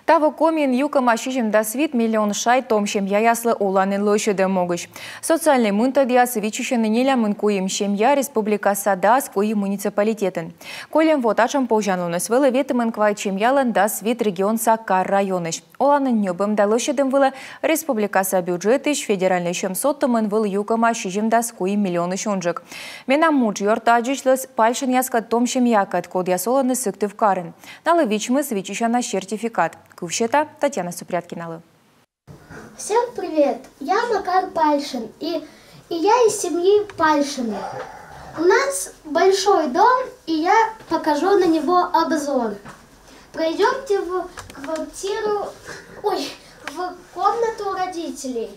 Таво комин юкам ашижим да свит миллион шай томшем яяслы оланын лошади могыш. Социальный мунтадия свичушен неля мынкуим шемья республика Садас куи муниципалитетен. Колем вот ачам пожанлуныс вылы ветымын квай чемьялан да свит регион Саккар районыш. Оланын нёбым да лошадым вылы республикаса бюджетыш федеральный шем соттымын выл юкам ашижим да скуи миллионы шонжик. Менам муч йортаджишлыс пальшин яска томшем якат код ясоланы сыктыв карын. Налы вичмы свичушана сертификат. Кувшета Татьяна Супряткина. Всем привет! Я Макар Пальшин, и я из семьи Пальшиных. У нас большой дом, и я покажу на него обзор. Пройдемте в комнату родителей.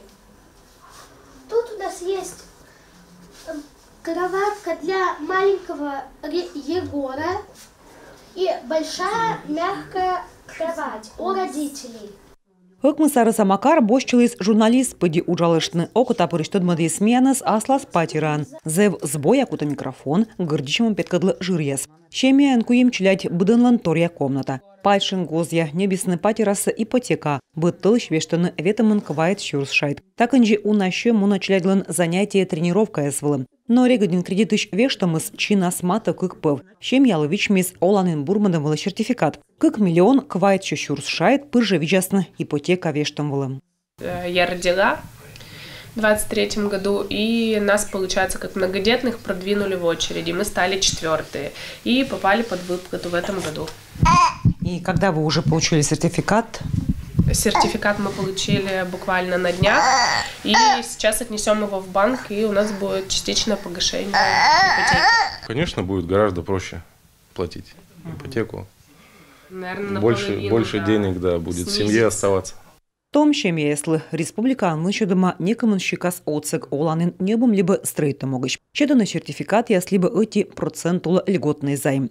Тут у нас есть кроватка для маленького Егора и большая мягкая кровать у родителей. Хыкмы Сарыса Макар бошчылыс журналист пыди ужалышны окута пырыштыдмады сменас аслас патиран. Зев сбой акута микрофон гырдичем петкадлы жирьяс. Шемиян куем чилять быдынлан торья комната. Пальшин гозья небесны патирасы ипотека. Быттыл швештыны ветымын квайт шурсшайт. Так инжи унаще муна чилядлын занятие тренировка эсвылым. Но регадин кредитыш вештамыс чина смата кык пыв. Шемьялы вичмис оланын бурмадым вылы сертификат. Кык миллион квайт шурсшайт пырже вичасны ипотека вештам вылым. Я родила в 23-м году, и нас, получается, как многодетных продвинули в очереди. Мы стали 4-е и попали под выплату в этом году. И когда вы уже получили сертификат? Сертификат мы получили буквально на днях, и сейчас отнесем его в банк, и у нас будет частичное погашение ипотеки. Конечно, будет гораздо проще платить ипотеку. Наверное, больше денег, да, будет в семье оставаться. Том шемьяслы республика нычудыма некомын щикас оцек оланын небом либо стрейта могыч. Чеданы сертификат яслибо эти процентула льготный займ.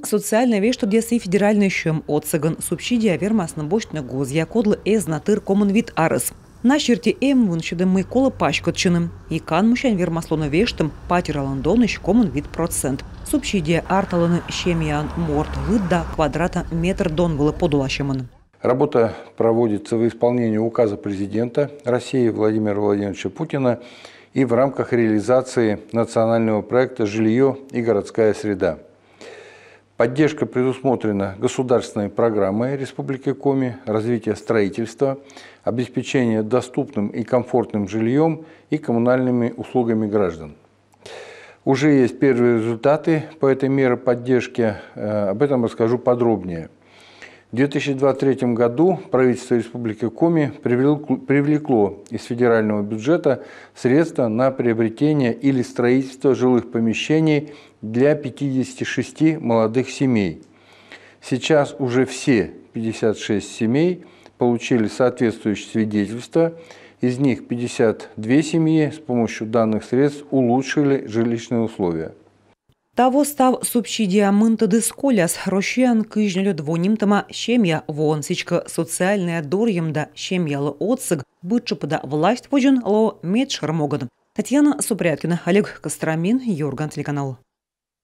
Социальная вещь, что десы федеральный щем оцеган субсидия вермасна бочна гозья кодлы эзнатыр коммун вид арыс. На черте вынщедым мы кола пачкотчиным. И кан мущань вермаслона вештым патираландоныш коммун вид процент. Субсидия арталаны щемиян морт гыдда квадрата метр дон было подулащеман. Работа проводится в исполнении указа президента России Владимира Владимировича Путина и в рамках реализации национального проекта «Жилье и городская среда». Поддержка предусмотрена государственной программой Республики Коми, развитие строительства, обеспечение доступным и комфортным жильем и коммунальными услугами граждан. Уже есть первые результаты по этой мере поддержки, об этом расскажу подробнее. В 2023 году правительство Республики Коми привлекло из федерального бюджета средства на приобретение или строительство жилых помещений для 56 молодых семей. Сейчас уже все 56 семей получили соответствующие свидетельства. Из них 52 семьи с помощью данных средств улучшили жилищные условия. Того став субсидия мынтады сколяс рошьян кыжнелю двонимтама щемья вонсичка социальная дорьемда щемьялы отсыг бытчыпыда власть вожен ло медшармоган. Татьяна Супряткина, Олег Костромин, Юрган, телеканал.